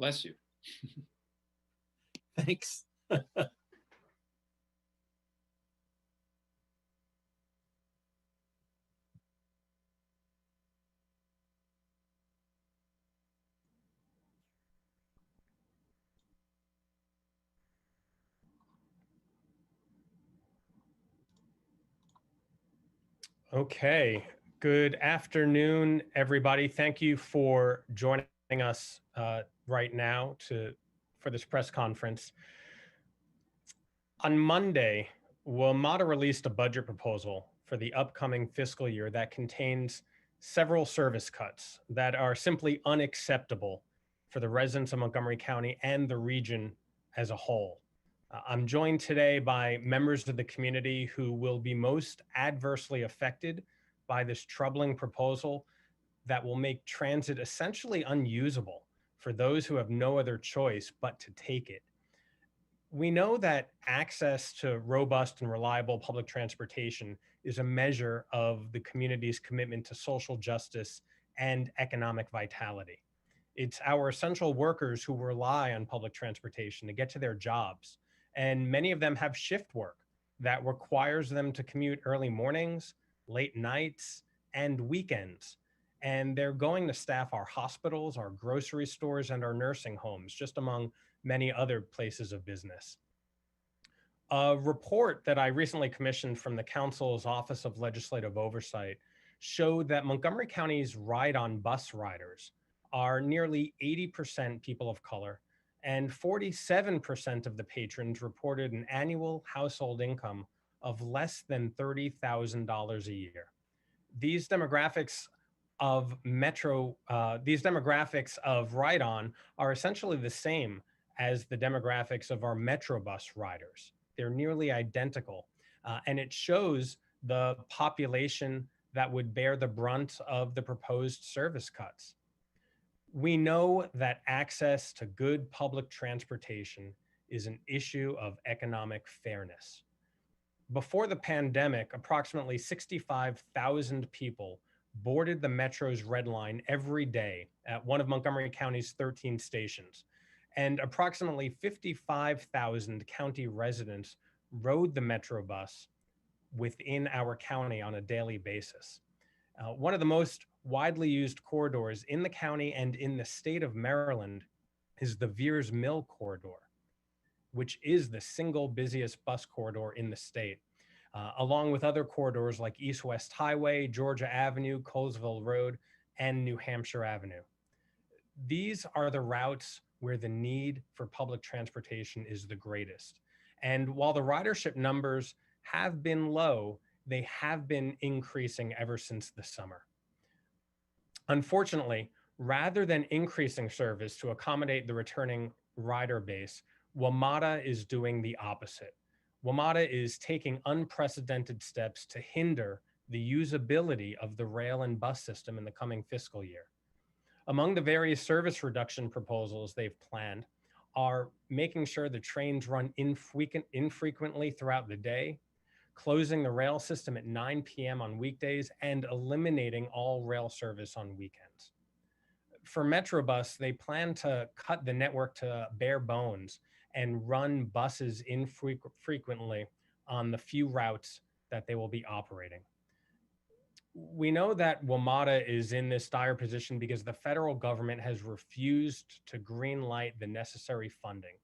Bless you. Thanks. Okay, good afternoon, everybody. Thank you for joining us right now for this press conference. On Monday, WMATA released a budget proposal for the upcoming fiscal year that contains several service cuts that are simply unacceptable for the residents of Montgomery County and the region as a whole. I'm joined today by members of the community who will be most adversely affected by this troubling proposal that will make transit essentially unusable for those who have no other choice but to take it. We know that access to robust and reliable public transportation is a measure of the community's commitment to social justice and economic vitality. It's our essential workers who rely on public transportation to get to their jobs, and many of them have shift work that requires them to commute early mornings, late nights, and weekends. And they're going to staff our hospitals, our grocery stores, and our nursing homes, just among many other places of business. A report that I recently commissioned from the Council's Office of Legislative Oversight showed that Montgomery County's ride-on bus riders are nearly 80% people of color, and 47% of the patrons reported an annual household income of less than $30,000 a year. These demographics of ride-on are essentially the same as the demographics of our Metro bus riders. They're nearly identical, and it shows the population that would bear the brunt of the proposed service cuts. We know that access to good public transportation is an issue of economic fairness. Before the pandemic, approximately 65,000 people boarded the Metro's Red Line every day at one of Montgomery County's 13 stations, and approximately 55,000 county residents rode the Metro bus within our county on a daily basis. One of the most widely used corridors in the county and in the state of Maryland is the Veers Mill corridor, which is the single busiest bus corridor in the state, along with other corridors like East-West Highway, Georgia Avenue, Colesville Road, and New Hampshire Avenue. These are the routes where the need for public transportation is the greatest. And while the ridership numbers have been low, they have been increasing ever since the summer. Unfortunately, rather than increasing service to accommodate the returning rider base, WMATA is doing the opposite. WMATA is taking unprecedented steps to hinder the usability of the rail and bus system in the coming fiscal year. Among the various service reduction proposals they've planned are making sure the trains run infrequently throughout the day, closing the rail system at 9 p.m. on weekdays, and eliminating all rail service on weekends. For Metrobus, they plan to cut the network to bare bones and run buses infrequently on the few routes that they will be operating. We know that WMATA is in this dire position because the federal government has refused to greenlight the necessary funding.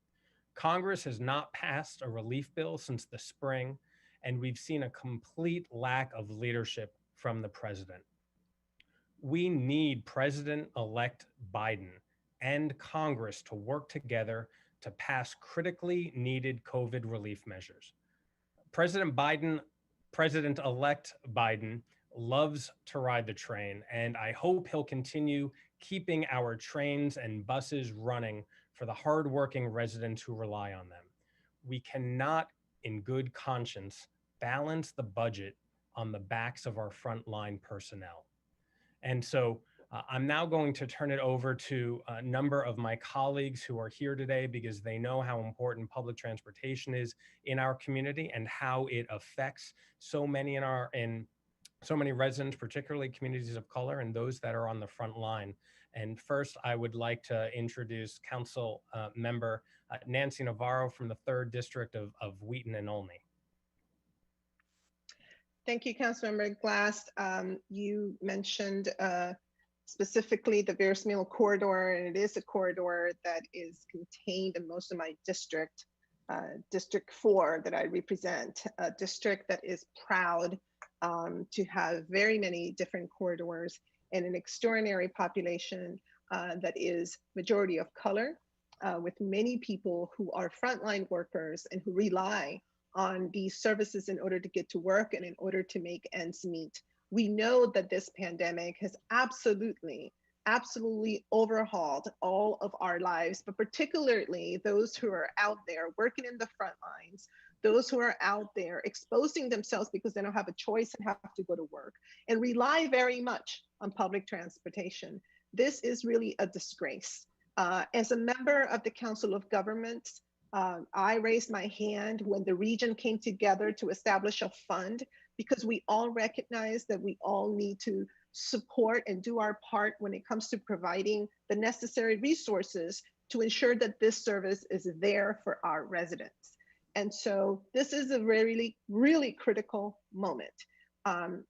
Congress has not passed a relief bill since the spring, and we've seen a complete lack of leadership from the president. We need President-elect Biden and Congress to work together to pass critically needed COVID relief measures. President-elect Biden loves to ride the train, and I hope he'll continue keeping our trains and buses running for the hardworking residents who rely on them. We cannot, in good conscience, balance the budget on the backs of our frontline personnel. And so I'm now going to turn it over to a number of my colleagues who are here today because they know how important public transportation is in our community and how it affects so many in so many residents, particularly communities of color and those that are on the front line. And first, I would like to introduce Council Member Nancy Navarro from the 3rd District of Wheaton and Olney. Thank you, Councilmember Glass. You mentioned specifically the Veers Mill corridor, and it is a corridor that is contained in most of my district, District 4 that I represent, a district that is proud to have very many different corridors and an extraordinary population that is majority of color, with many people who are frontline workers and who rely on these services in order to get to work and in order to make ends meet. We know that this pandemic has absolutely overhauled all of our lives, but particularly those who are out there working in the front lines, those who are out there exposing themselves because they don't have a choice and have to go to work and rely very much on public transportation. This is really a disgrace. As a member of the Council of Governments, I raised my hand when the region came together to establish a fund because we all recognize that we all need to support and do our part when it comes to providing the necessary resources to ensure that this service is there for our residents. And so this is a really, really critical moment.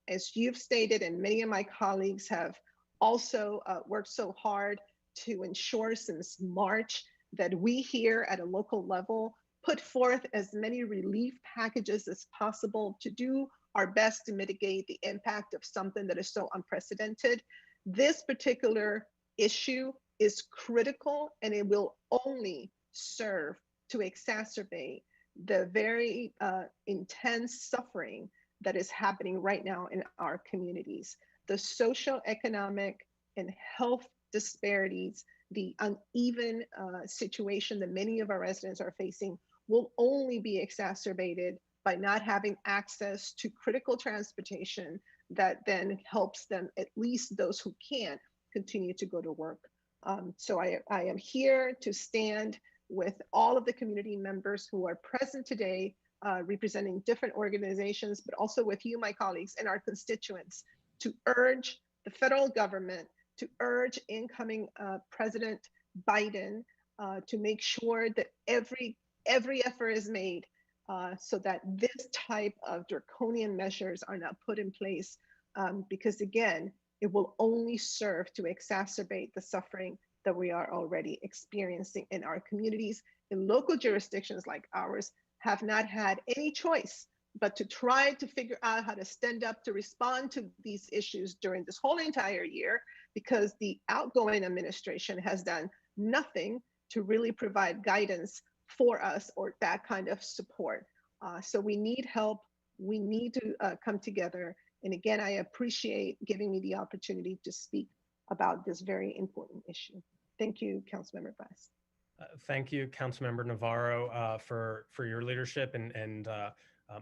As you've stated, and many of my colleagues have also worked so hard to ensure since March that we here at a local level put forth as many relief packages as possible to do our best to mitigate the impact of something that is so unprecedented. This particular issue is critical, and it will only serve to exacerbate the very intense suffering that is happening right now in our communities. The social, economic, and health disparities, the uneven situation that many of our residents are facing will only be exacerbated by not having access to critical transportation that then helps them, at least those who can't, continue to go to work. So I am here to stand with all of the community members who are present today, representing different organizations, but also with you, my colleagues, and our constituents, to urge the federal government, to urge incoming President Biden to make sure that every effort is made so that this type of draconian measures are not put in place, because again, it will only serve to exacerbate the suffering that we are already experiencing in our communities. In local jurisdictions like ours have not had any choice but to try to figure out how to stand up to respond to these issues during this whole entire year, because the outgoing administration has done nothing to really provide guidance for us or that kind of support. So we need help. We need to come together. And again, I appreciate giving me the opportunity to speak about this very important issue. Thank you, Councilmember Glass. Thank you, Councilmember Navarro, for your leadership and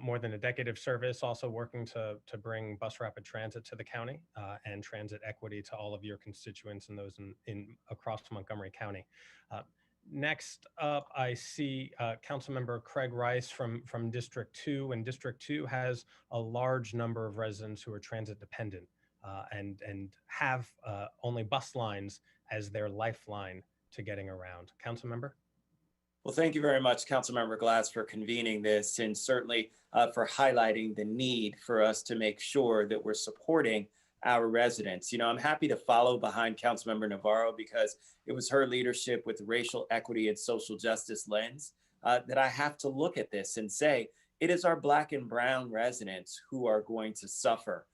more than a decade of service, also working to bring bus rapid transit to the county and transit equity to all of your constituents and those in across Montgomery County. Next up, I see Councilmember Craig Rice from District 2, and District 2 has a large number of residents who are transit dependent and have only bus lines as their lifeline to getting around. Councilmember? Well, thank you very much, Councilmember Glass, for convening this and certainly for highlighting the need for us to make sure that we're supporting our residents. You know, I'm happy to follow behind Councilmember Navarro because it was her leadership with racial equity and social justice lens that I have to look at this and say, it is our Black and brown residents who are going to suffer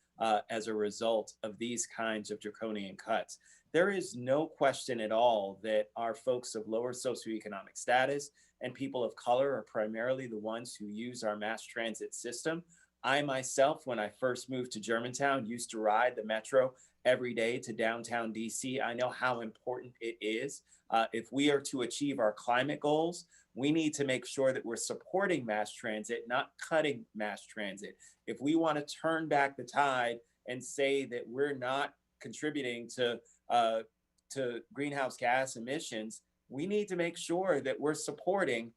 as a result of these kinds of draconian cuts. There is no question at all that our folks of lower socioeconomic status and people of color are primarily the ones who use our mass transit system. I myself, when I first moved to Germantown, used to ride the metro every day to downtown DC. I know how important it is. If we are to achieve our climate goals, we need to make sure that we're supporting mass transit, not cutting mass transit. If we want to turn back the tide and say that we're not contributing to greenhouse gas emissions, we need to make sure that we're supporting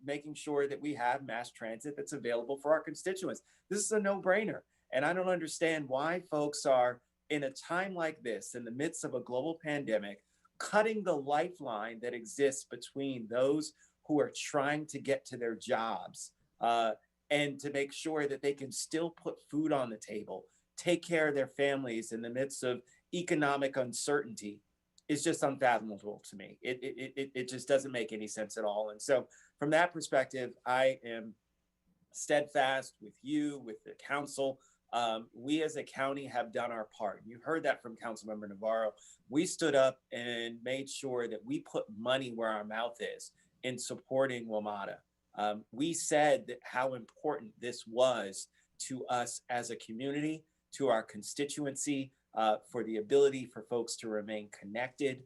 making sure that we have mass transit that's available for our constituents. This is a no-brainer. And I don't understand why folks are, in a time like this, in the midst of a global pandemic, cutting the lifeline that exists between those who are trying to get to their jobs and to make sure that they can still put food on the table, take care of their families in the midst of economic uncertainty, is just unfathomable to me. It just doesn't make any sense at all. And so from that perspective, I am steadfast with you, with the council. We as a county have done our part. You heard that from Councilmember Navarro. We stood up and made sure that we put money where our mouth is in supporting WMATA. We said that how important this was to us as a community, to our constituency, for the ability for folks to remain connected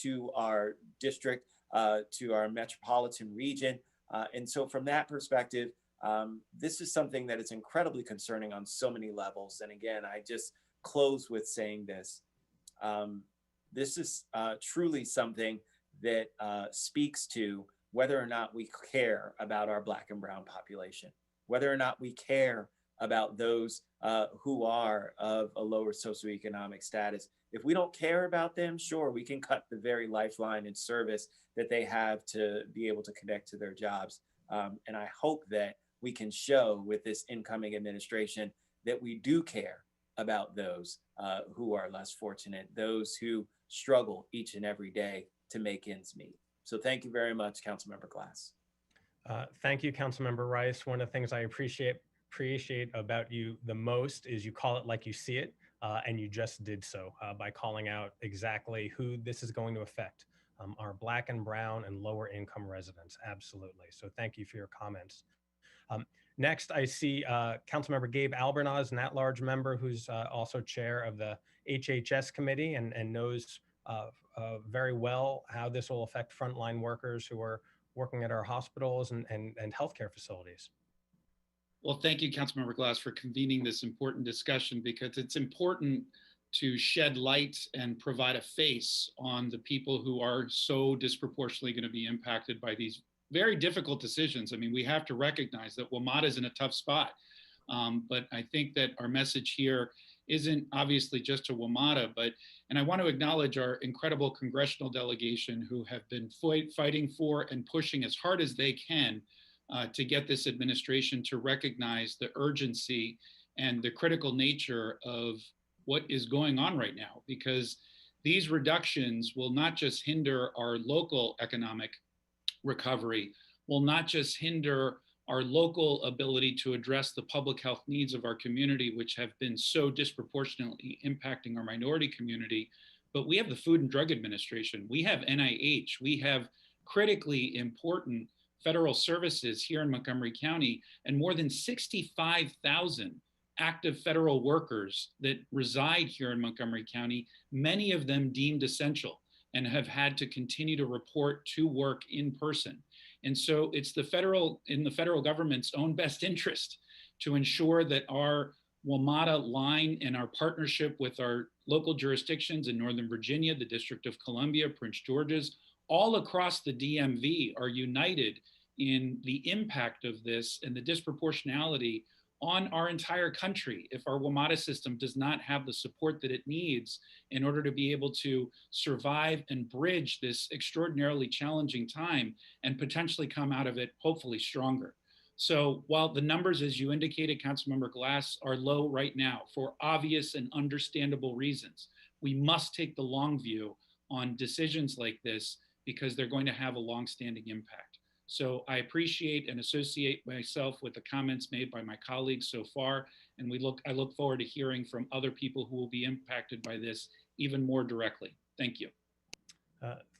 to our district, to our metropolitan region. And so from that perspective, this is something that is incredibly concerning on so many levels. And again, I just close with saying this. This is truly something that speaks to whether or not we care about our Black and Brown population, whether or not we care about those who are of a lower socioeconomic status. If we don't care about them, sure, we can cut the very lifeline and service that they have to be able to connect to their jobs. And I hope that we can show with this incoming administration that we do care about those who are less fortunate, those who struggle each and every day to make ends meet. So thank you very much, Councilmember Glass. Thank you, Councilmember Rice. One of the things I appreciate about you the most is you call it like you see it, and you just did so by calling out exactly who this is going to affect, our Black and Brown and lower income residents, absolutely. So thank you for your comments. Next, I see Councilmember Gabe Albornoz, an at-large member who's also chair of the HHS committee and knows very well how this will affect frontline workers who are working at our hospitals and healthcare facilities. Well, thank you, Councilmember Glass, for convening this important discussion, because it's important to shed light and provide a face on the people who are so disproportionately going to be impacted by these very difficult decisions. I mean, we have to recognize that WMATA is in a tough spot, but I think that our message here isn't obviously just to WMATA, and I want to acknowledge our incredible congressional delegation who have been fighting for and pushing as hard as they can to get this administration to recognize the urgency and the critical nature of what is going on right now, because these reductions will not just hinder our local economic recovery, will not just hinder our local ability to address the public health needs of our community, which have been so disproportionately impacting our minority community, but we have the Food and Drug Administration, we have NIH, we have critically important federal services here in Montgomery County, and more than 65,000 active federal workers that reside here in Montgomery County, many of them deemed essential and have had to continue to report to work in person. And so it's in the federal government's own best interest to ensure that our WMATA line and our partnership with our local jurisdictions in Northern Virginia, the District of Columbia, Prince George's, all across the DMV are united in the impact of this and the disproportionality on our entire country if our WMATA system does not have the support that it needs in order to be able to survive and bridge this extraordinarily challenging time and potentially come out of it hopefully stronger. So while the numbers, as you indicated, Councilmember Glass, are low right now for obvious and understandable reasons, we must take the long view on decisions like this because they're going to have a long-standing impact. So I appreciate and associate myself with the comments made by my colleagues so far, and I look forward to hearing from other people who will be impacted by this even more directly. Thank you.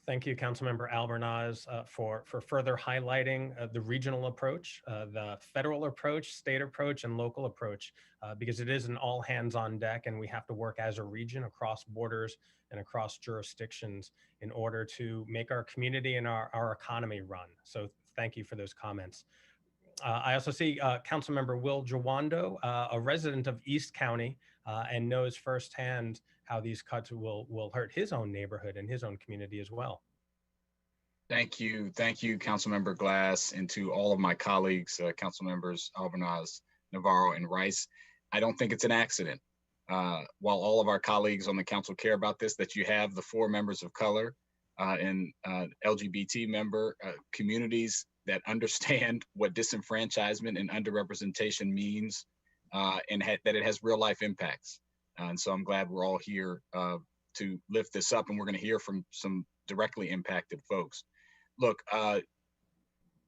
Thank you, Councilmember Albornoz, for further highlighting the regional approach, the federal approach, state approach, and local approach, because it is an all hands on deck, and we have to work as a region across borders and across jurisdictions in order to make our community and our economy run. So thank you for those comments. I also see Councilmember Will Jawando, a resident of East County, and knows firsthand how these cuts will hurt his own neighborhood and his own community as well. Thank you, Councilmember Glass, and to all of my colleagues, Councilmembers Albornoz, Navarro, and Rice. I don't think it's an accident. While all of our colleagues on the council care about this, that you have the 4 members of color and LGBT member communities that understand what disenfranchisement and underrepresentation means, and that it has real life impacts. And so I'm glad we're all here to lift this up, and we're going to hear from some directly impacted folks. Look,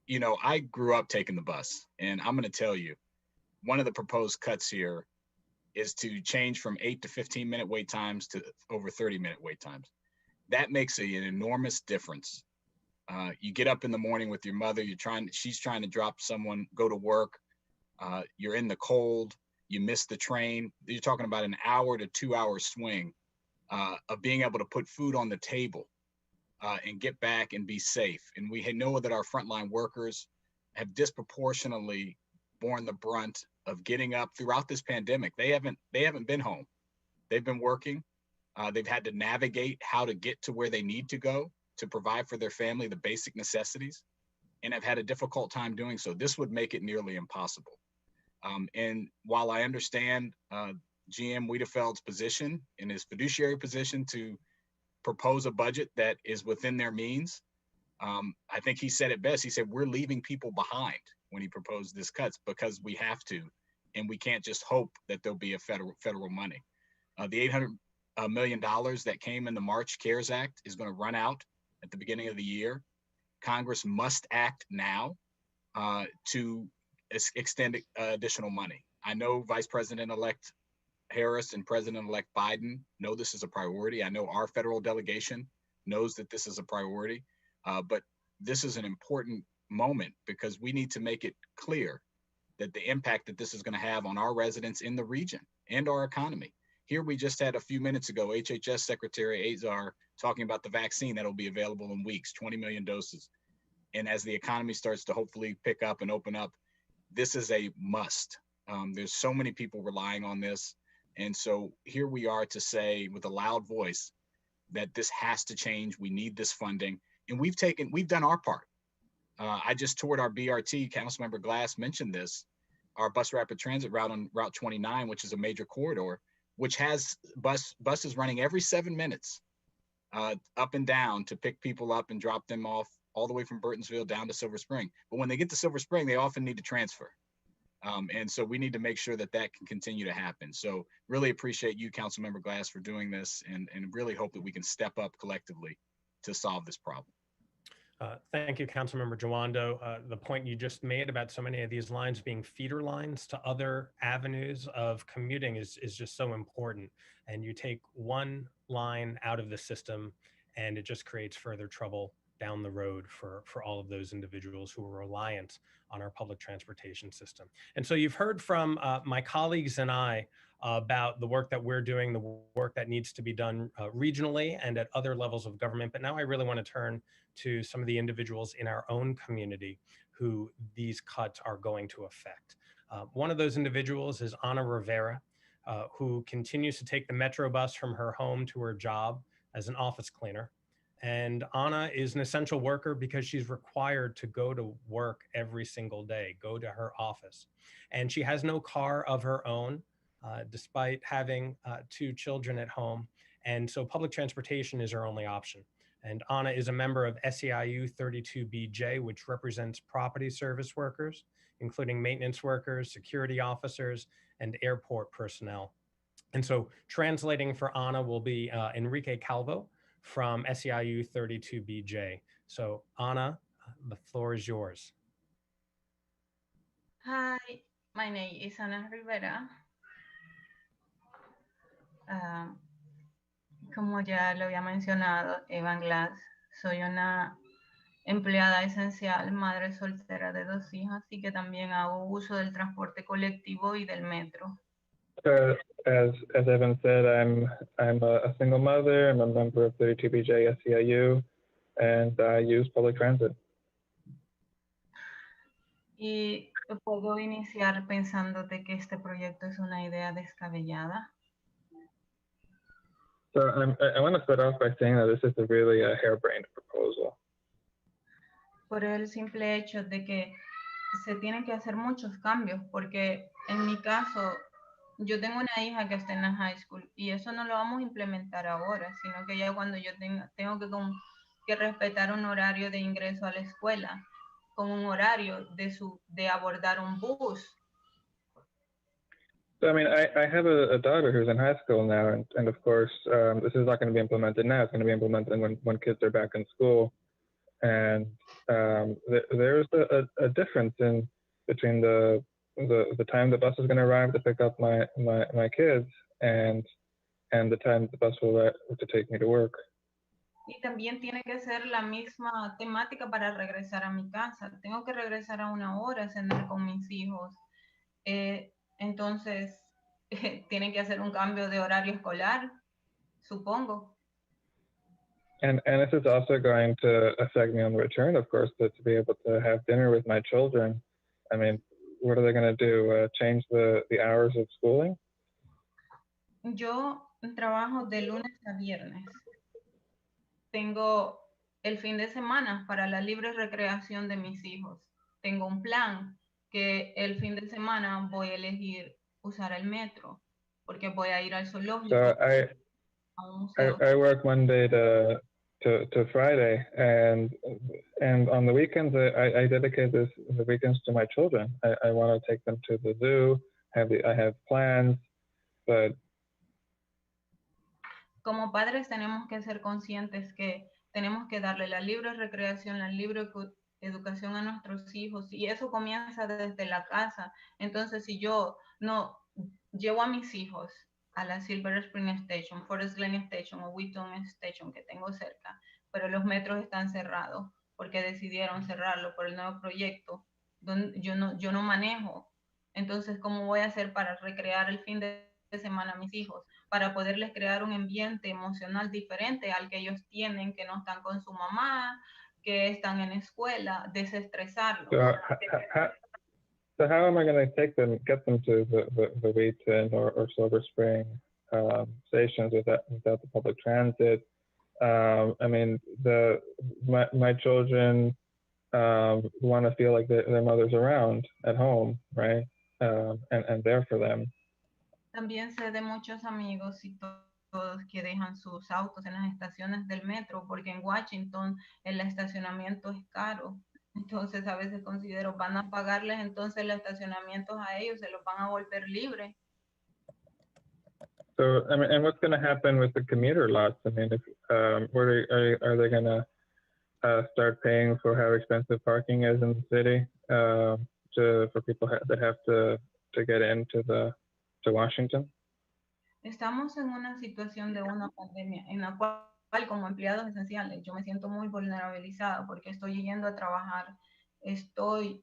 you know, I grew up taking the bus, and I'm going to tell you, one of the proposed cuts here is to change from 8 to 15-minute wait times to over 30-minute wait times. That makes an enormous difference. You get up in the morning with your mother, she's trying to drop someone, go to work. You're in the cold, you miss the train. You're talking about an hour to 2-hour swing of being able to put food on the table and get back and be safe. And we know that our frontline workers have disproportionately borne the brunt of getting up throughout this pandemic. They haven't been home. They've been working. They've had to navigate how to get to where they need to go to provide for their family the basic necessities, and have had a difficult time doing so. This would make it nearly impossible. And while I understand GM Wiedefeld's position and his fiduciary position to propose a budget that is within their means, I think he said it best. He said, we're leaving people behind when he proposed this cuts because we have to, and we can't just hope that there'll be a federal money. The $800 million that came in the March CARES Act is going to run out at the beginning of the year. Congress must act now to extend additional money. I know Vice President-elect Harris and President-elect Biden know this is a priority. I know our federal delegation knows that this is a priority, but this is an important moment because we need to make it clear that the impact that this is going to have on our residents in the region and our economy. Here we just had a few minutes ago, HHS Secretary Azar talking about the vaccine that'll be available in weeks, 20 million doses. And as the economy starts to hopefully pick up and open up, this is a must. There's so many people relying on this. And so here we are to say with a loud voice that this has to change. We need this funding. And we've done our part. I just toured our BRT, Councilmember Glass mentioned this, our bus rapid transit route on Route 29, which is a major corridor, which has buses running every 7 minutes up and down to pick people up and drop them off all the way from Burtonsville down to Silver Spring. But when they get to Silver Spring, they often need to transfer. And so we need to make sure that that can continue to happen. So really appreciate you, Councilmember Glass, for doing this, and really hope that we can step up collectively to solve this problem. Thank you, Councilmember Jawando. The point you just made about so many of these lines being feeder lines to other avenues of commuting is just so important. And you take one line out of the system and it just creates further trouble down the road for all of those individuals who are reliant on our public transportation system. And so you've heard from my colleagues and I about the work that we're doing, the work that needs to be done regionally and at other levels of government. But now I really want to turn to some of the individuals in our own community who these cuts are going to affect. One of those individuals is Ana Rivera, who continues to take the Metro bus from her home to her job as an office cleaner. And Ana is an essential worker because she's required to go to work every single day, go to her office. And she has no car of her own, despite having 2 children at home. And so public transportation is her only option. And Ana is a member of SEIU 32BJ, which represents property service workers, including maintenance workers, security officers, and airport personnel. And so translating for Ana will be Enrique Calvo from SEIU 32BJ. So Ana, the floor is yours. Hi, my name is Ana Rivera. Como ya lo había mencionado Evan Glass, soy una empleada esencial, madre soltera de 2 hijas y que también hago uso del transporte colectivo y del metro. As Evan said, I'm a single mother. I'm a member of 32BJ SEIU, and I use public transit. Y puedo iniciar pensándote que este proyecto es una idea descabellada. So I want to start off by saying that this is a really harebrained proposal. Por el simple hecho de que se tienen que hacer muchos cambios, porque en mi caso Yo tengo una hija que está en la high school y eso no lo vamos a implementar ahora, sino que ya cuando yo tengo que respetar un horario de ingreso a la escuela, con un horario de abordar un bus. So, I mean, I have a daughter who's in high school now, and of course, this is not going to be implemented now. It's going to be implemented when kids are back in school. And there's a difference in between the time the bus is going to arrive to pick up my kids and the time the bus will arrive to take me to work. Y también tiene que ser la misma temática para regresar a mi casa. Tengo que regresar a 1 hora a cenar con mis hijos. Entonces, tienen que hacer un cambio de horario escolar, supongo. And this is also going to affect me on the return, of course, to be able to have dinner with my children. I mean, what are they going to do? Change the hours of schooling? Yo trabajo de lunes a viernes. Tengo el fin de semana para la libre recreación de mis hijos. Tengo un plan que el fin de semana voy a elegir usar el metro porque voy a ir al zoológico. So a un museo. I work Monday to Friday, and on the weekends I dedicate the weekends to my children. I want to take them to the zoo. I have plans, but Como padres tenemos que ser conscientes que tenemos que darle la libre recreación, la libre educación a nuestros hijos, y eso comienza desde la casa. Entonces, si yo no llevo a mis hijos a la Silver Spring Station, Forest Glen Station o Wheaton Station que tengo cerca, pero los metros están cerrados porque decidieron cerrarlo por el nuevo proyecto, donde yo no manejo. Entonces, ¿cómo voy a hacer para recrear el fin de semana a mis hijos? Para poderles crear un ambiente emocional diferente al que ellos tienen, que no están con su mamá, que están en escuela, desestresarlos. So how am I going to get them to the Wheaton or Silver Spring stations without the public transit? I mean, my children want to feel like their mother's around at home, right? And there for them. También sé de muchos amigos y todos que dejan sus autos en las estaciones del metro, porque en Washington el estacionamiento es caro. Entonces a veces considero, van a pagarles entonces los estacionamientos a ellos, se los van a volver libres. So, I mean, and what's going to happen with the commuter lots? I mean, if are they going to start paying for how expensive parking is in the city for people that have to get into to Washington? Estamos en una situación de una pandemia en la cual como empleados esenciales yo me siento muy vulnerabilizada porque estoy yendo a trabajar, estoy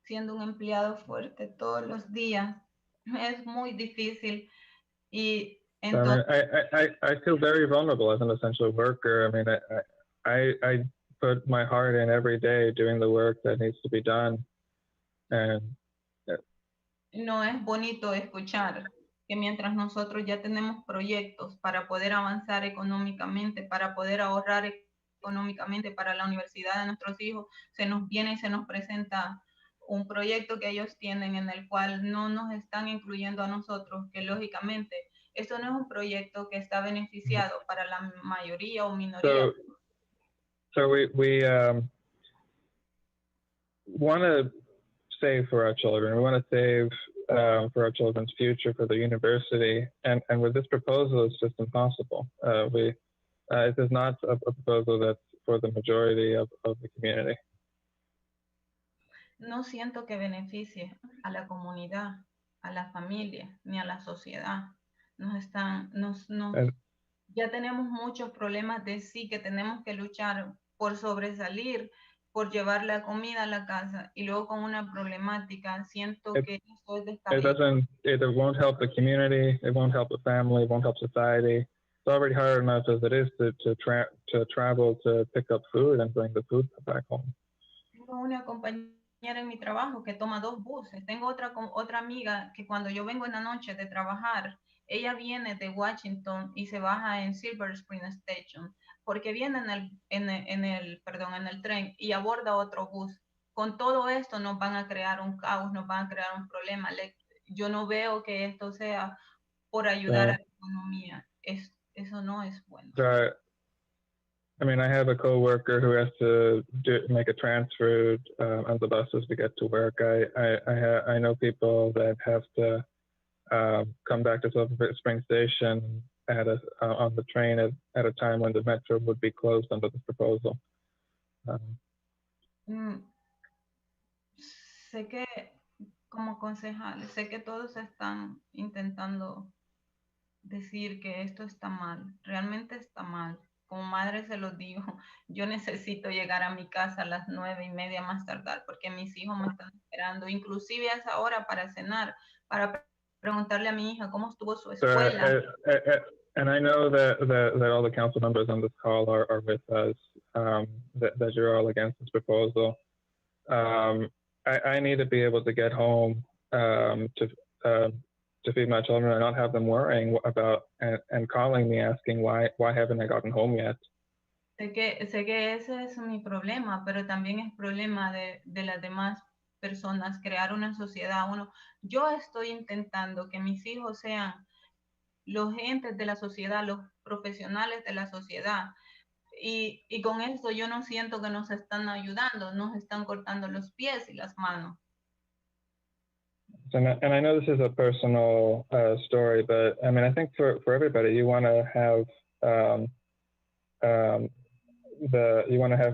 siendo un empleado fuerte todos los días, es muy difícil y entonces, I feel very vulnerable as an essential worker. I mean, I put my heart in every day doing the work that needs to be done, and no es bonito escuchar que mientras nosotros ya tenemos proyectos para poder avanzar económicamente, para poder ahorrar económicamente para la universidad de nuestros hijos, se nos viene y se nos presenta un proyecto que ellos tienen en el cual no nos están incluyendo a nosotros, que lógicamente esto no es un proyecto que está beneficiado para la mayoría o minoría. So we want to save for our children. We want to save for our children's future, for the university, and with this proposal, it's just impossible. It is not a proposal that's for the majority of the community. No siento que beneficie a la comunidad, a la familia, ni a la sociedad. Ya tenemos muchos problemas de sí que tenemos que luchar por sobresalir, por llevar la comida a la casa y luego con una problemática. Siento que eso es descabellado. It won't help the community. It won't help the family. It won't help society. It's already hard enough as it is to travel to pick up food and bring the food back home. Tengo una compañera en mi trabajo que toma 2 buses. Tengo otra amiga que cuando yo vengo en la noche de trabajar, ella viene de Washington y se baja en Silver Spring Station porque viene en el tren y aborda otro bus. Con todo esto nos van a crear un caos, nos van a crear un problema. yo no veo que esto sea por ayudar a la economía. Eso no es bueno. Right. I mean, I have a coworker who has to make a transfer on the buses to get to work. I know people that have to come back to Silver Spring Station on the train at a time when the metro would be closed under this proposal. Sé que como concejal, sé que todos están intentando decir que esto está mal, realmente está mal. Como madre se lo digo, yo necesito llegar a mi casa a las 9:30 más tardar porque mis hijos me están esperando, inclusive a esa hora para cenar, para preguntarle a mi hija cómo estuvo su escuela. And I know that all the council members on this call are with us, that you're all against this proposal. I need to be able to get home to feed my children and not have them worrying about and calling me asking why haven't I gotten home yet. Sé que ese es mi problema, pero también es problema de las demás personas, crear una sociedad. Yo estoy intentando que mis hijos sean los entes de la sociedad, los profesionales de la sociedad. Y con esto yo no siento que nos están ayudando, nos están cortando los pies y las manos. And I know this is a personal story, but I mean, I think for everybody, you want to have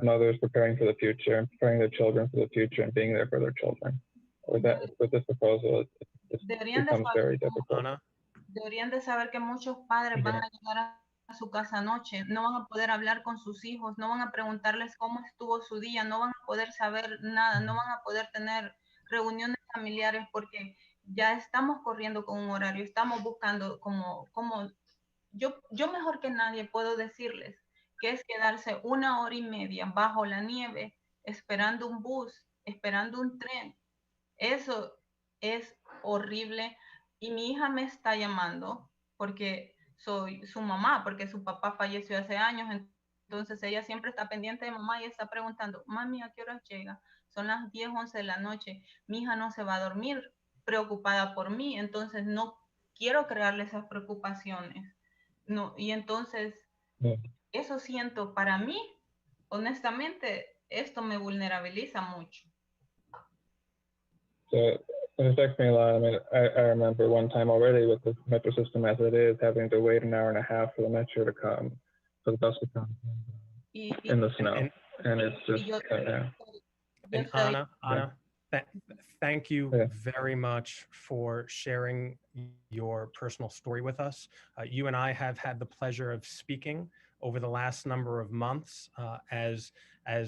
mothers preparing for the future, preparing their children for the future, and being there for their children. With this proposal, it becomes very difficult. Deberían de saber que muchos padres van a llegar a su casa anoche, no van a poder hablar con sus hijos, no van a preguntarles cómo estuvo su día, no van a poder saber nada, no van a poder tener reuniones familiares porque ya estamos corriendo con un horario, estamos buscando como yo mejor que nadie puedo decirles que es quedarse 1 hora y media bajo la nieve esperando un bus, esperando un tren. Eso es horrible y mi hija me está llamando porque soy su mamá, porque su papá falleció hace años, entonces ella siempre está pendiente de mamá y está preguntando, mami, ¿a qué hora llega? Son las 10, 11 de la noche, mi hija no se va a dormir preocupada por mí, entonces no quiero crearle esas preocupaciones. No, y entonces eso siento para mí, honestamente, esto me vulnerabiliza mucho. So it affects me a lot. I mean, I remember one time already with the metro system as it is, having to wait an hour and a half for the metro to come, for the bus to come in the snow. And it's just, And Anna, thank you very much for sharing your personal story with us. You and I have had the pleasure of speaking over the last number of months as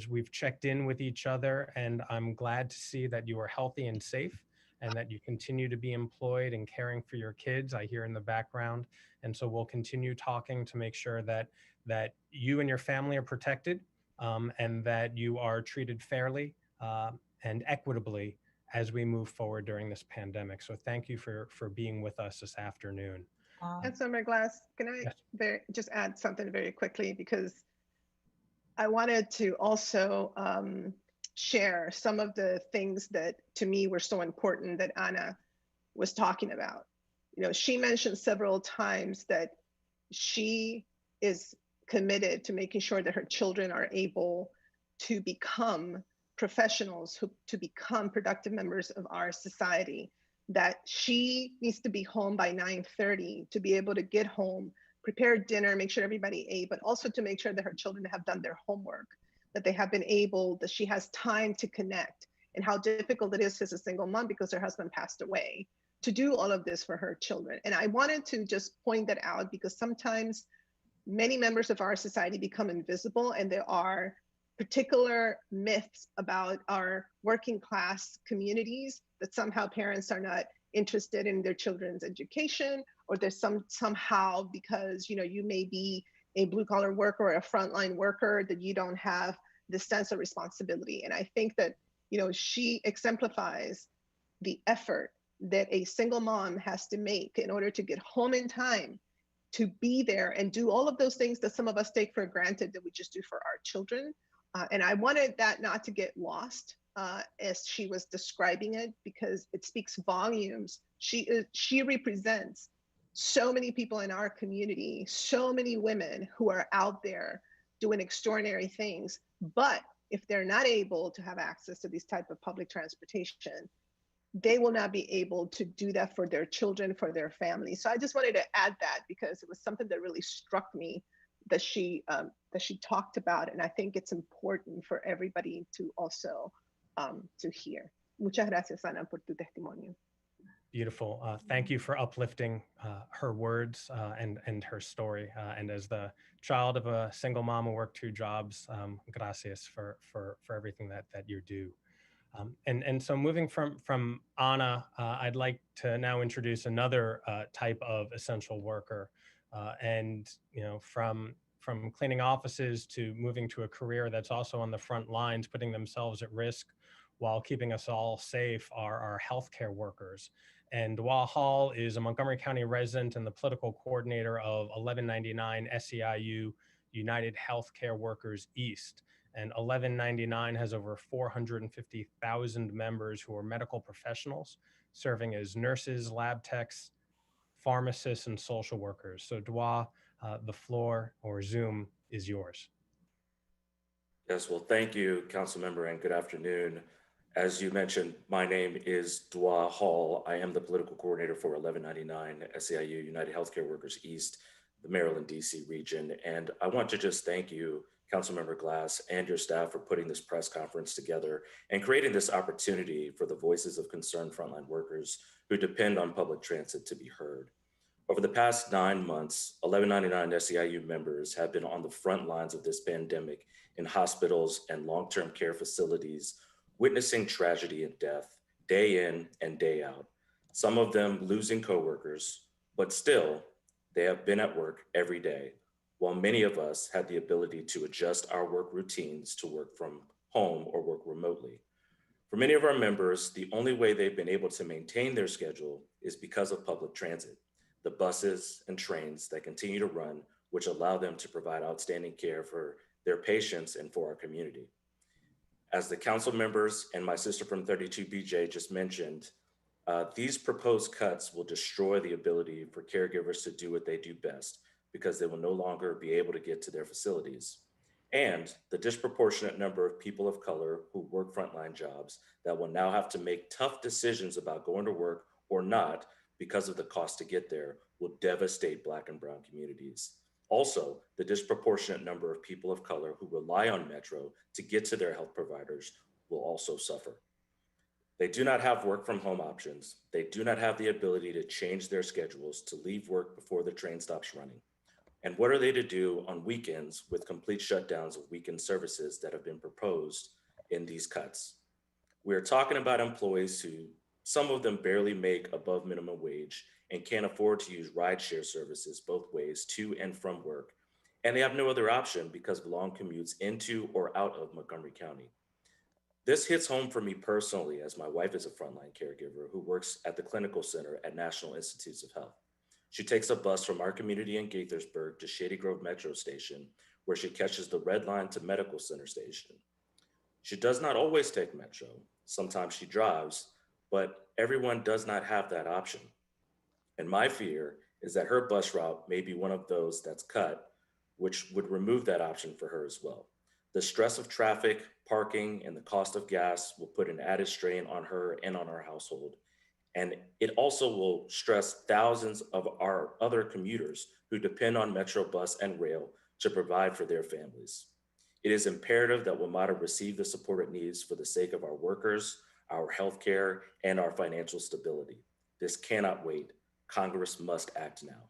we've checked in with each other, and I'm glad to see that you are healthy and safe and that you continue to be employed and caring for your kids, I hear in the background. And so we'll continue talking to make sure that you and your family are protected and that you are treated fairly and equitably as we move forward during this pandemic. So thank you for being with us this afternoon. Councilmember Glass, can I just add something very quickly, because I wanted to also share some of the things that to me were so important that Anna was talking about. You know, she mentioned several times that she is committed to making sure that her children are able to become professionals, to become productive members of our society, that she needs to be home by 9:30 to be able to get home, prepare dinner, make sure everybody ate, but also to make sure that her children have done their homework, that they have been able, that she has time to connect, and how difficult it is as a single mom because her husband passed away, to do all of this for her children. And I wanted to just point that out because sometimes many members of our society become invisible, and there are particular myths about our working class communities that somehow parents are not interested in their children's education, or there's somehow because you may be a blue collar worker or a frontline worker that you don't have this sense of responsibility. And I think that she exemplifies the effort that a single mom has to make in order to get home in time, to be there and do all of those things that some of us take for granted that we just do for our children. And I wanted that not to get lost as she was describing it, because it speaks volumes. She represents so many people in our community, so many women who are out there doing extraordinary things. But if they're not able to have access to these type of public transportation, they will not be able to do that for their children, for their family. So I just wanted to add that because it was something that really struck me that she talked about, and I think it's important for everybody to also to hear. Muchas gracias, Ana, por tu testimonio. Beautiful. Thank you for uplifting her words and her story. And as the child of a single mom who worked 2 jobs, gracias for everything that you do. And so moving from Ana, I'd like to now introduce another type of essential worker. And from cleaning offices to moving to a career that's also on the front lines, putting themselves at risk while keeping us all safe, are our healthcare workers. And Dwa Hall is a Montgomery County resident and the political coordinator of 1199 SEIU United Healthcare Workers East. And 1199 has over 450,000 members who are medical professionals, serving as nurses, lab techs, pharmacists, and social workers. So Dwa, the floor or Zoom is yours. Yes, well, thank you, Councilmember, and good afternoon. As you mentioned, my name is Dwa Hall. I am the political coordinator for 1199 SEIU United Healthcare Workers East, the Maryland, DC region. And I want to just thank you, Councilmember Glass, and your staff for putting this press conference together and creating this opportunity for the voices of concerned frontline workers who depend on public transit to be heard. Over the past 9 months, 1199 SEIU members have been on the front lines of this pandemic in hospitals and long-term care facilities, witnessing tragedy and death day in and day out, some of them losing coworkers, but still, they have been at work every day, while many of us had the ability to adjust our work routines to work from home or work remotely. For many of our members, the only way they've been able to maintain their schedule is because of public transit, the buses and trains that continue to run, which allow them to provide outstanding care for their patients and for our community. As the council members and my sister from 32BJ just mentioned, these proposed cuts will destroy the ability for caregivers to do what they do best because they will no longer be able to get to their facilities. And the disproportionate number of people of color who work frontline jobs that will now have to make tough decisions about going to work or not because of the cost to get there will devastate Black and brown communities. Also, the disproportionate number of people of color who rely on Metro to get to their health providers will also suffer. They do not have work from home options. They do not have the ability to change their schedules to leave work before the train stops running. And what are they to do on weekends with complete shutdowns of weekend services that have been proposed in these cuts? We're talking about employees who, some of them barely make above minimum wage and can't afford to use rideshare services both ways to and from work. And they have no other option because of long commutes into or out of Montgomery County. This hits home for me personally, as my wife is a frontline caregiver who works at the clinical center at National Institutes of Health. She takes a bus from our community in Gaithersburg to Shady Grove Metro Station, where she catches the Red Line to Medical Center Station. She does not always take Metro. Sometimes she drives, but everyone does not have that option. And my fear is that her bus route may be one of those that's cut, which would remove that option for her as well. The stress of traffic, parking, and the cost of gas will put an added strain on her and on our household. And it also will stress thousands of our other commuters who depend on Metro bus and rail to provide for their families. It is imperative that WMATA receive the support it needs for the sake of our workers, our healthcare, and our financial stability. This cannot wait. Congress must act now.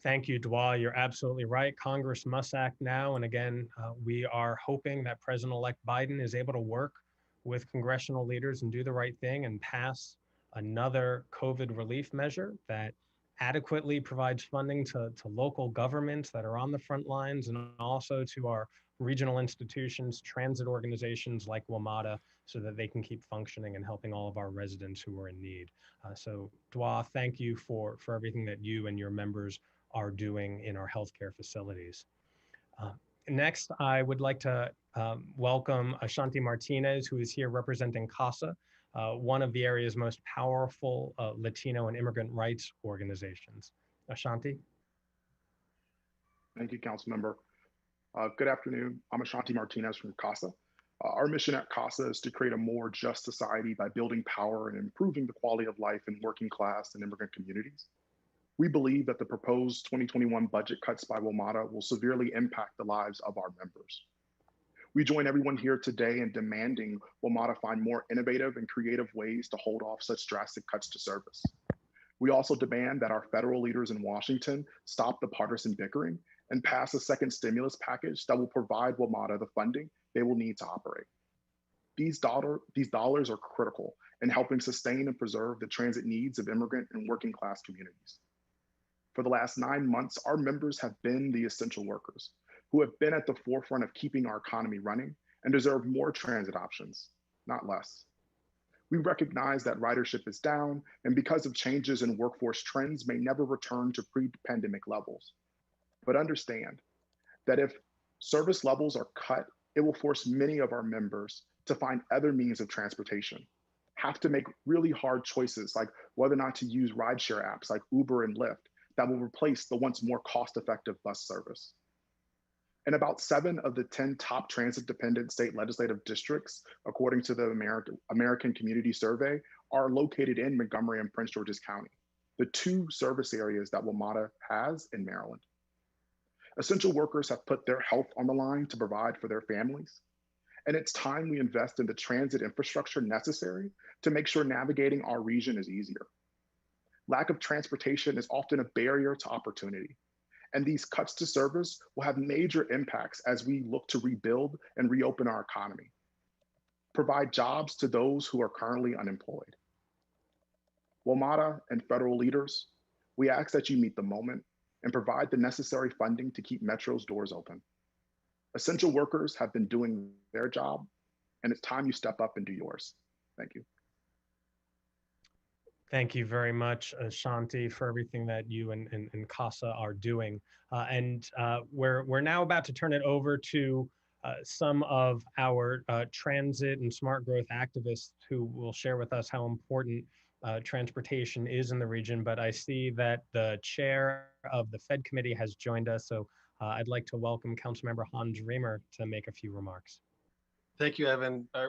Thank you, Dwa. You're absolutely right. Congress must act now. And again, we are hoping that President-elect Biden is able to work with congressional leaders and do the right thing and pass another COVID relief measure that adequately provides funding to local governments that are on the front lines and also to our regional institutions, transit organizations like WMATA, so that they can keep functioning and helping all of our residents who are in need. So Dwa, thank you for everything that you and your members are doing in our healthcare facilities. Next, I would like to welcome Ashanti Martinez, who is here representing CASA, one of the area's most powerful Latino and immigrant rights organizations. Ashanti. Thank you, Councilmember. Good afternoon. I'm Ashanti Martinez from CASA. Our mission at CASA is to create a more just society by building power and improving the quality of life in working class and immigrant communities. We believe that the proposed 2021 budget cuts by WMATA will severely impact the lives of our members. We join everyone here today in demanding WMATA find more innovative and creative ways to hold off such drastic cuts to service. We also demand that our federal leaders in Washington stop the partisan bickering and pass a second stimulus package that will provide WMATA the funding they will need to operate. These dollars are critical in helping sustain and preserve the transit needs of immigrant and working class communities. For the last 9 months, our members have been the essential workers who have been at the forefront of keeping our economy running and deserve more transit options, not less. We recognize that ridership is down, and because of changes in workforce trends may never return to pre-pandemic levels. But understand that if service levels are cut, it will force many of our members to find other means of transportation, have to make really hard choices like whether or not to use rideshare apps like Uber and Lyft that will replace the once more cost-effective bus service. And about 7 of the 10 top transit-dependent state legislative districts, according to the American Community Survey, are located in Montgomery and Prince George's County, the 2 service areas that WMATA has in Maryland. Essential workers have put their health on the line to provide for their families. And it's time we invest in the transit infrastructure necessary to make sure navigating our region is easier. Lack of transportation is often a barrier to opportunity. And these cuts to service will have major impacts as we look to rebuild and reopen our economy. Provide jobs to those who are currently unemployed. WMATA and federal leaders, we ask that you meet the moment and provide the necessary funding to keep Metro's doors open. Essential workers have been doing their job, and it's time you step up and do yours. Thank you. Thank you very much, Ashanti, for everything that you and CASA are doing. We're now about to turn it over to some of our transit and smart growth activists who will share with us how important transportation is in the region. But I see that the chair of the Fed committee has joined us. So I'd like to welcome Councilmember Hans Riemer to make a few remarks. Thank you, Evan. I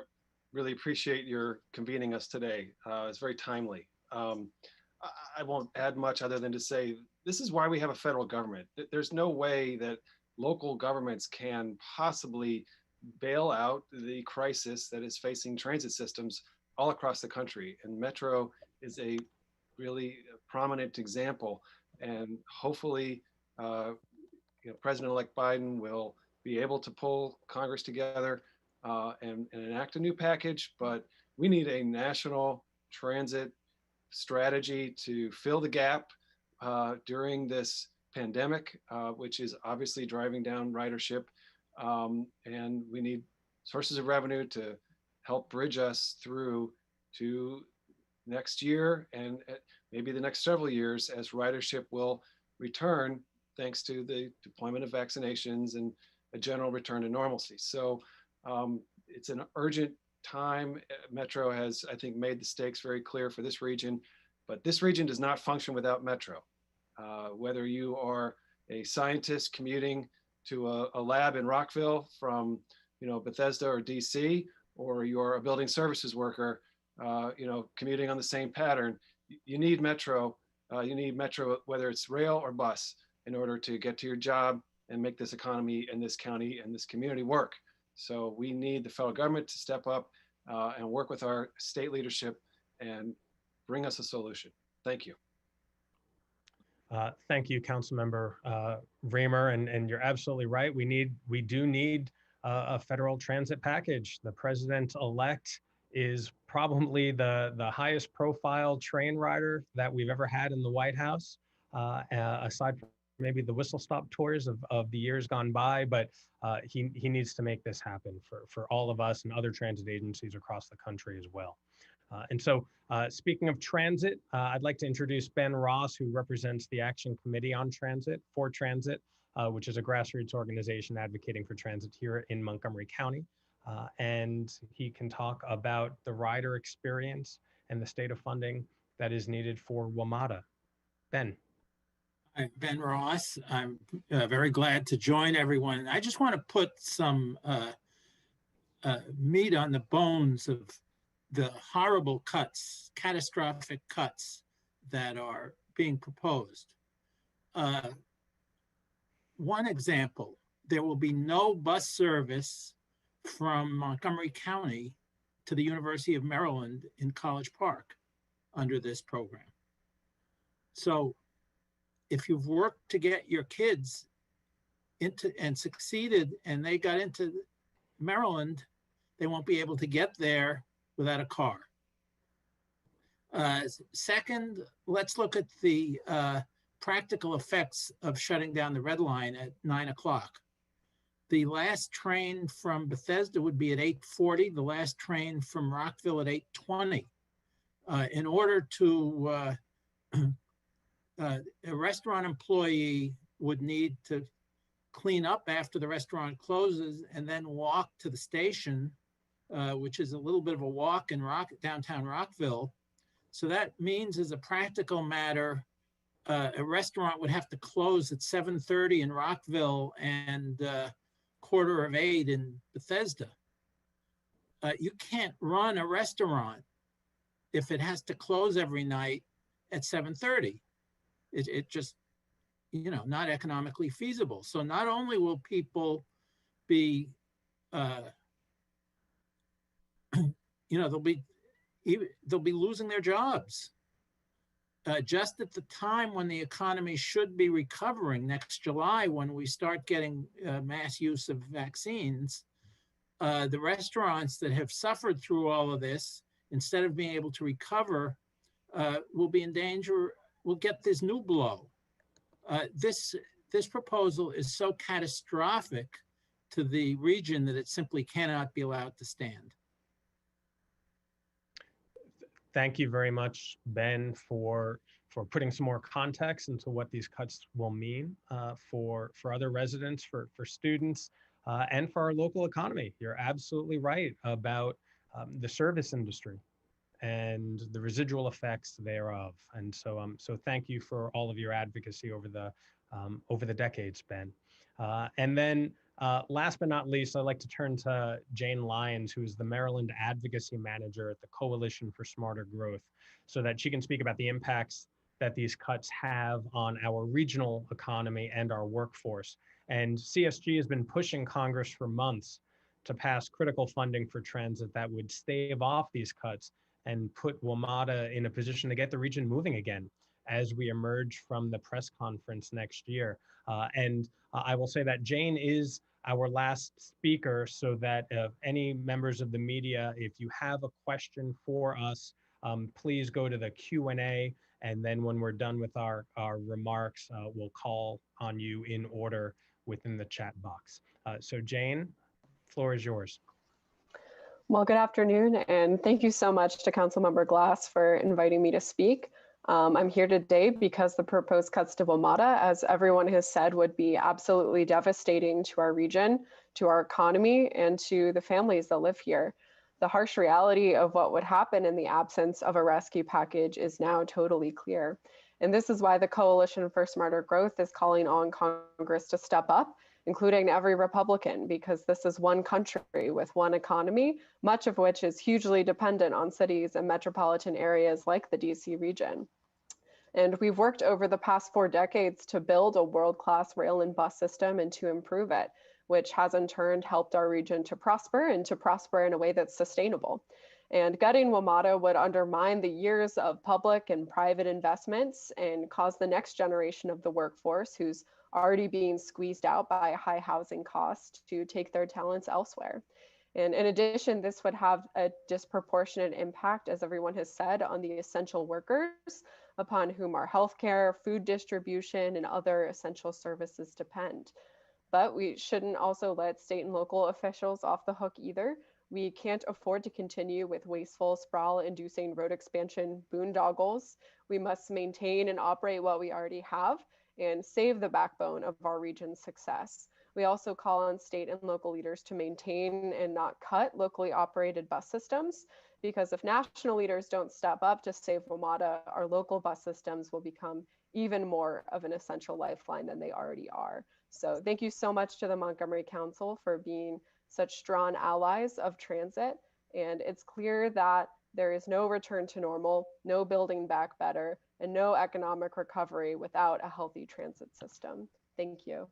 really appreciate your convening us today. It's very timely. I won't add much other than to say, this is why we have a federal government. There's no way that local governments can possibly bail out the crisis that is facing transit systems all across the country. And Metro is a really prominent example. And hopefully, President-elect Biden will be able to pull Congress together and enact a new package. But we need a national transit strategy to fill the gap during this pandemic, which is obviously driving down ridership. And we need sources of revenue to help bridge us through to next year and maybe the next several years as ridership will return thanks to the deployment of vaccinations and a general return to normalcy. So it's an urgent time. Metro has, I think, made the stakes very clear for this region, but this region does not function without Metro. Whether you are a scientist commuting to a lab in Rockville from Bethesda or DC, or you're a building services worker commuting on the same pattern, you need Metro. You need Metro, whether it's rail or bus, in order to get to your job and make this economy and this county and this community work. So we need the federal government to step up and work with our state leadership and bring us a solution. Thank you. Thank you, Councilmember Riemer, and you're absolutely right. We do need a federal transit package. The president-elect is probably the highest profile train rider that we've ever had in the White House, aside from maybe the whistle-stop tours of the years gone by, but he needs to make this happen for all of us and other transit agencies across the country as well. And so speaking of transit, I'd like to introduce Ben Ross, who represents the Action Committee on Transit for Transit. which is a grassroots organization advocating for transit here in Montgomery County. And he can talk about the rider experience and the state of funding that is needed for WMATA. Ben. I'm Ben Ross. I'm very glad to join everyone. I just want to put some meat on the bones of the horrible cuts, catastrophic cuts that are being proposed. One example, there will be no bus service from Montgomery County to the University of Maryland in College Park under this program. So if you've worked to get your kids into and succeeded and they got into Maryland, they won't be able to get there without a car. Second, let's look at the practical effects of shutting down the Red Line at 9 o'clock. The last train from Bethesda would be at 8:40, the last train from Rockville at 8:20. In order to, a restaurant employee would need to clean up after the restaurant closes and then walk to the station, which is a little bit of a walk in downtown Rockville. So that means, as a practical matter, a restaurant would have to close at 7:30 in Rockville and 7:45 in Bethesda. You can't run a restaurant if it has to close every night at 7:30. It just, not economically feasible. So not only will people be, they'll be losing their jobs. Just at the time when the economy should be recovering next July, when we start getting mass use of vaccines, the restaurants that have suffered through all of this, instead of being able to recover, will be in danger, will get this new blow. This proposal is so catastrophic to the region that it simply cannot be allowed to stand. Thank you very much, Ben, for putting some more context into what these cuts will mean for other residents, for students, and for our local economy. You're absolutely right about the service industry and the residual effects thereof. And so, thank you for all of your advocacy over the decades, Ben. And then last but not least, I'd like to turn to Jane Lyons, who is the Maryland Advocacy Manager at the Coalition for Smarter Growth, so that she can speak about the impacts that these cuts have on our regional economy and our workforce. And CSG has been pushing Congress for months to pass critical funding for transit that would stave off these cuts and put WMATA in a position to get the region moving again as we emerge from the press conference next year. And I will say that Jane is our last speaker, so that any members of the media, if you have a question for us, please go to the Q&A, and then when we're done with our remarks, we'll call on you in order within the chat box. So Jane, floor is yours. Well, good afternoon, and thank you so much to Councilmember Glass for inviting me to speak. I'm here today because the proposed cuts to WMATA, as everyone has said, would be absolutely devastating to our region, to our economy, and to the families that live here. The harsh reality of what would happen in the absence of a rescue package is now totally clear. And this is why the Coalition for Smarter Growth is calling on Congress to step up, including every Republican, because this is one country with one economy, much of which is hugely dependent on cities and metropolitan areas like the DC region. And we've worked over the past 4 decades to build a world-class rail and bus system and to improve it, which has in turn helped our region to prosper and to prosper in a way that's sustainable. And gutting WMATA would undermine the years of public and private investments and cause the next generation of the workforce, who's already being squeezed out by high housing costs, to take their talents elsewhere. And in addition, this would have a disproportionate impact, as everyone has said, on the essential workers upon whom our healthcare, food distribution, and other essential services depend. But we shouldn't also let state and local officials off the hook either. We can't afford to continue with wasteful, sprawl-inducing road expansion boondoggles. We must maintain and operate what we already have and save the backbone of our region's success. We also call on state and local leaders to maintain and not cut locally operated bus systems, because if national leaders don't step up to save WMATA, our local bus systems will become even more of an essential lifeline than they already are. So thank you so much to the Montgomery Council for being such strong allies of transit. And it's clear that there is no return to normal, no building back better, and no economic recovery without a healthy transit system. Thank you.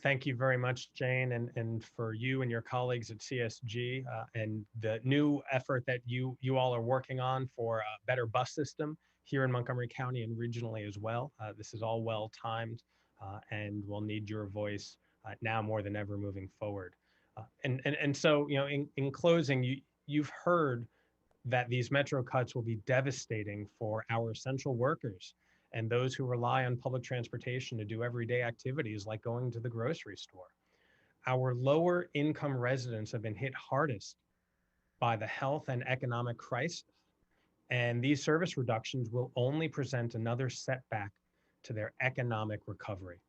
Thank you very much, Jane, and for you and your colleagues at CSG and the new effort that you all are working on for a better bus system here in Montgomery County and regionally as well. This is all well timed, and we'll need your voice now more than ever moving forward. And so, you know, in closing, you've heard that these metro cuts will be devastating for our essential workers and those who rely on public transportation to do everyday activities like going to the grocery store. Our lower income residents have been hit hardest by the health and economic crisis, and these service reductions will only present another setback to their economic recovery.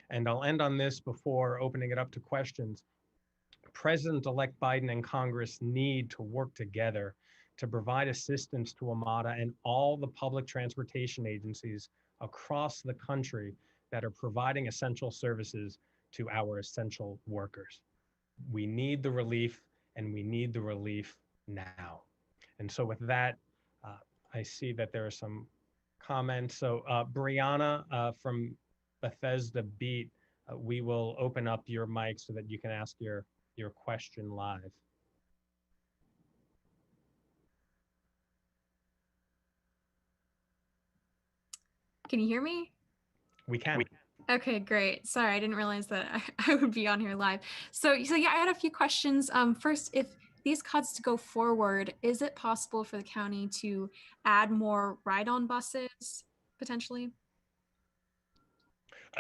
And I'll end on this before opening it up to questions. President-elect Biden and Congress need to work together to provide assistance to WMATA and all the public transportation agencies across the country that are providing essential services to our essential workers. We need the relief, and we need the relief now. And so with that, I see that there are some comments. So Brianna from Bethesda Beat, we will open up your mic so that you can ask your question live. Can you hear me? We can. Okay, great. Sorry, I didn't realize that I would be on here live. So yeah, I had a few questions. First, if these cuts to go forward, is it possible for the county to add more ride-on buses potentially?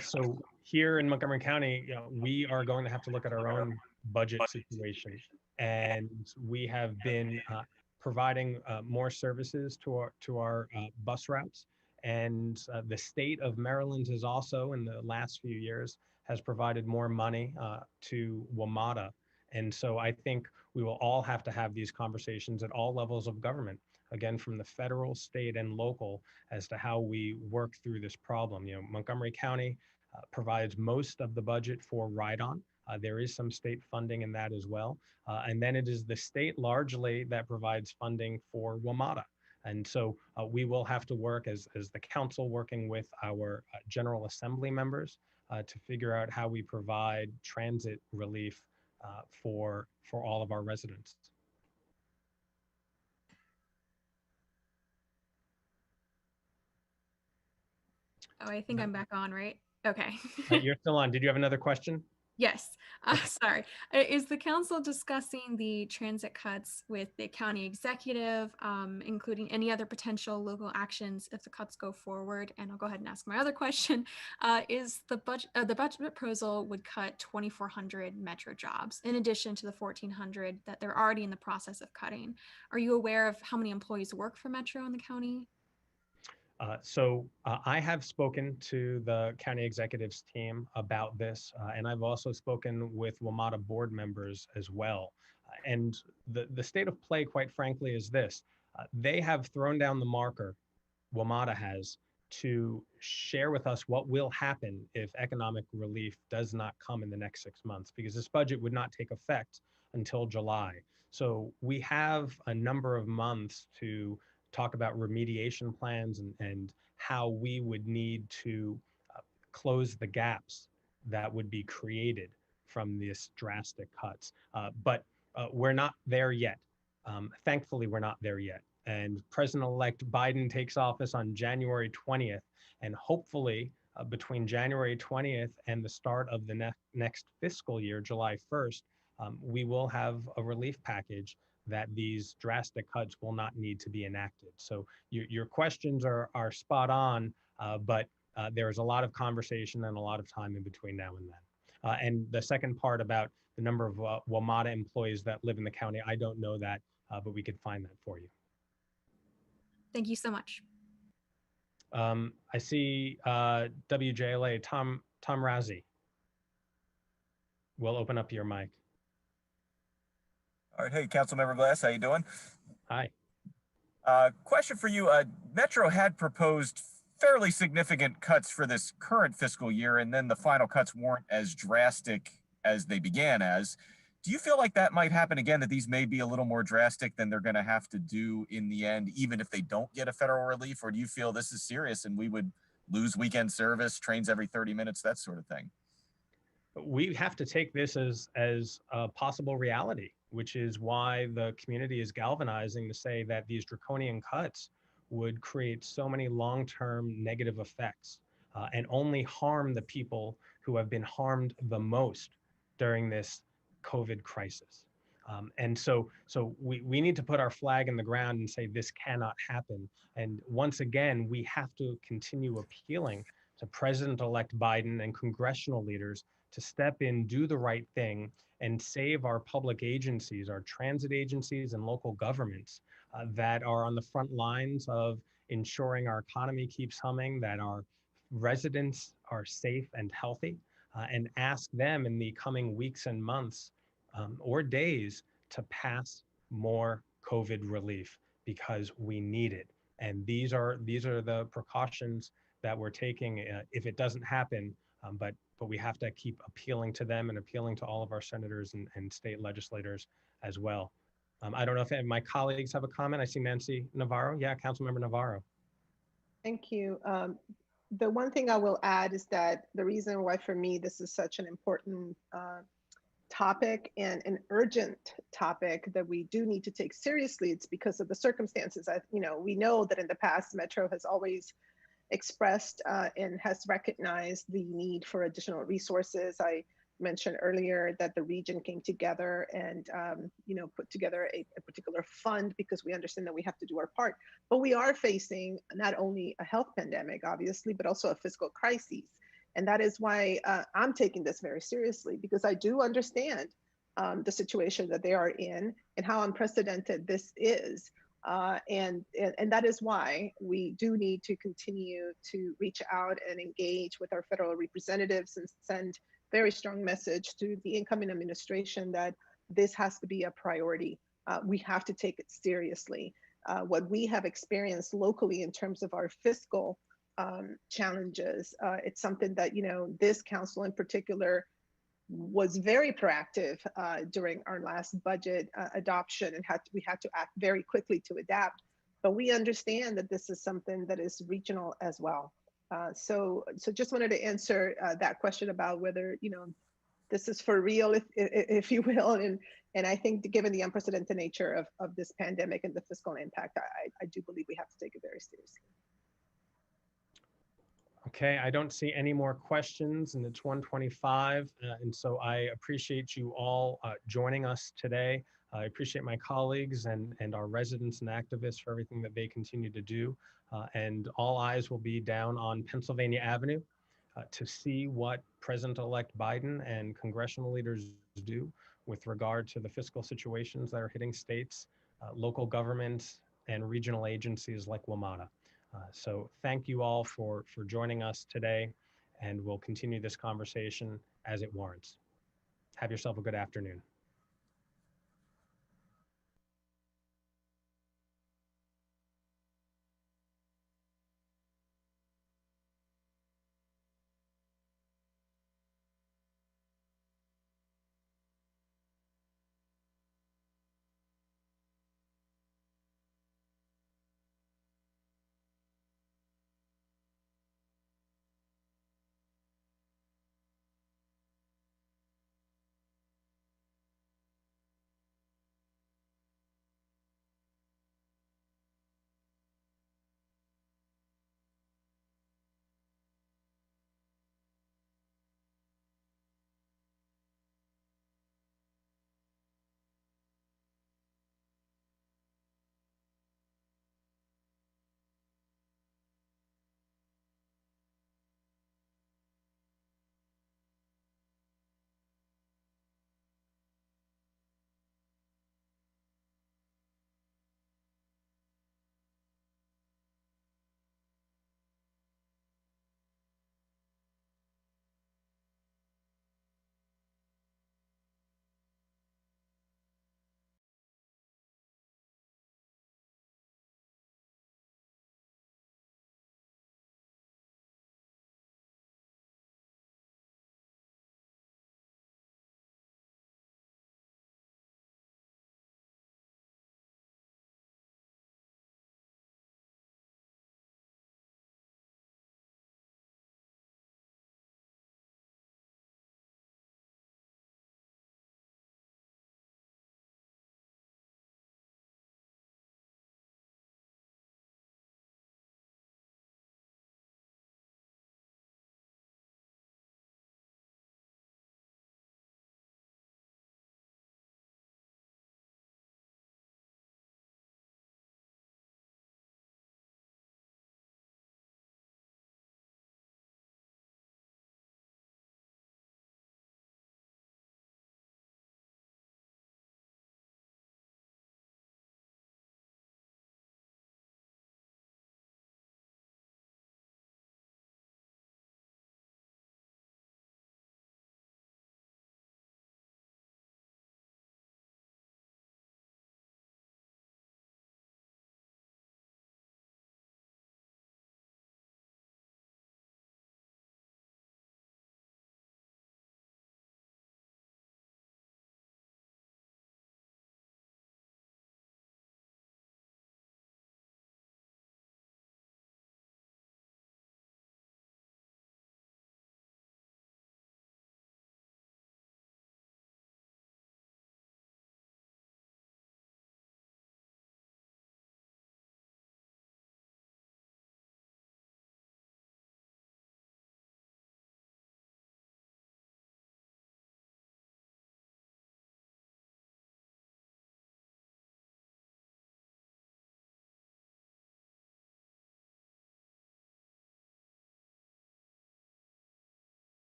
So here in Montgomery County, you know, we are going to have to look at our own budget situation, and we have been providing more services to our bus routes. And the state of Maryland has also, in the last few years, has provided more money to WMATA. And so I think we will all have to have these conversations at all levels of government, again, from the federal, state, and local, as to how we work through this problem. You know, Montgomery County provides most of the budget for ride-on. There is some state funding in that as well. And then it is the state largely that provides funding for WMATA. And so we will have to work as the council, working with our General Assembly members to figure out how we provide transit relief for all of our residents. Oh, I think I'm back on, right? Okay. You're still on. Did you have another question? Yes. Sorry. Is the council discussing the transit cuts with the county executive, including any other potential local actions if the cuts go forward? And I'll go ahead and ask my other question. Is the budget proposal would cut 2,400 Metro jobs in addition to the 1,400 that they're already in the process of cutting. Are you aware of how many employees work for Metro in the county? So I have spoken to the county executives team about this, and I've also spoken with WMATA board members as well. And the state of play, quite frankly, is this. They have thrown down the marker, WMATA has, to share with us what will happen if economic relief does not come in the next 6 months, because this budget would not take effect until July. So we have a number of months to talk about remediation plans and how we would need to close the gaps that would be created from these drastic cuts. But we're not there yet. Thankfully, we're not there yet. And President-elect Biden takes office on January 20th. And hopefully, between January 20th and the start of the next fiscal year, July 1st, we will have a relief package that these drastic cuts will not need to be enacted. So your questions are spot on, but there's a lot of conversation and a lot of time in between now and then. And the second part about the number of WMATA employees that live in the county, I don't know that, but we could find that for you. Thank you so much. I see WJLA, Tom Razzie. We'll open up your mic. All right, hey, Councilmember Glass, how you doing? Hi. Question for you. Metro had proposed fairly significant cuts for this current fiscal year, and then the final cuts weren't as drastic as they began as. Do you feel like that might happen again, that these may be a little more drastic than they're going to have to do in the end, even if they don't get a federal relief? Or do you feel this is serious and we would lose weekend service, trains every 30 minutes, that sort of thing? We have to take this as a possible reality, which is why the community is galvanizing to say that these draconian cuts would create so many long-term negative effects and only harm the people who have been harmed the most during this COVID crisis. And so we need to put our flag in the ground and say this cannot happen. And once again, we have to continue appealing to President-elect Biden and congressional leaders to step in, do the right thing, and save our public agencies, our transit agencies and local governments that are on the front lines of ensuring our economy keeps humming, that our residents are safe and healthy, and ask them in the coming weeks and months or days to pass more COVID relief, because we need it. And these are the precautions that we're taking if it doesn't happen, but we have to keep appealing to them and appealing to all of our senators and state legislators as well. I don't know if my colleagues have a comment. I see Nancy Navarro. Yeah, Councilmember Navarro. Thank you. The one thing I will add is that the reason why for me this is such an important topic and an urgent topic that we do need to take seriously, it's because of the circumstances. We know that in the past, Metro has always expressed and has recognized the need for additional resources. I mentioned earlier that the region came together and put together a particular fund because we understand that we have to do our part. But we are facing not only a health pandemic, obviously, but also a fiscal crisis. And that is why I'm taking this very seriously, because I do understand the situation that they are in and how unprecedented this is. And that is why we do need to continue to reach out and engage with our federal representatives and send very strong message to the incoming administration that this has to be a priority. We have to take it seriously. What we have experienced locally in terms of our fiscal challenges, it's something that this council in particular was very proactive during our last budget adoption, and we had to act very quickly to adapt. But we understand that this is something that is regional as well. So just wanted to answer that question about whether this is for real, if you will, and I think given the unprecedented nature of this pandemic and the fiscal impact, I do believe we have to take it very seriously. Okay, I don't see any more questions, and it's 1:25, and so I appreciate you all joining us today. I appreciate my colleagues and our residents and activists for everything that they continue to do, and all eyes will be down on Pennsylvania Avenue to see what President-elect Biden and congressional leaders do with regard to the fiscal situations that are hitting states, local governments, and regional agencies like WMATA. So thank you all for joining us today, and we'll continue this conversation as it warrants. Have yourself a good afternoon.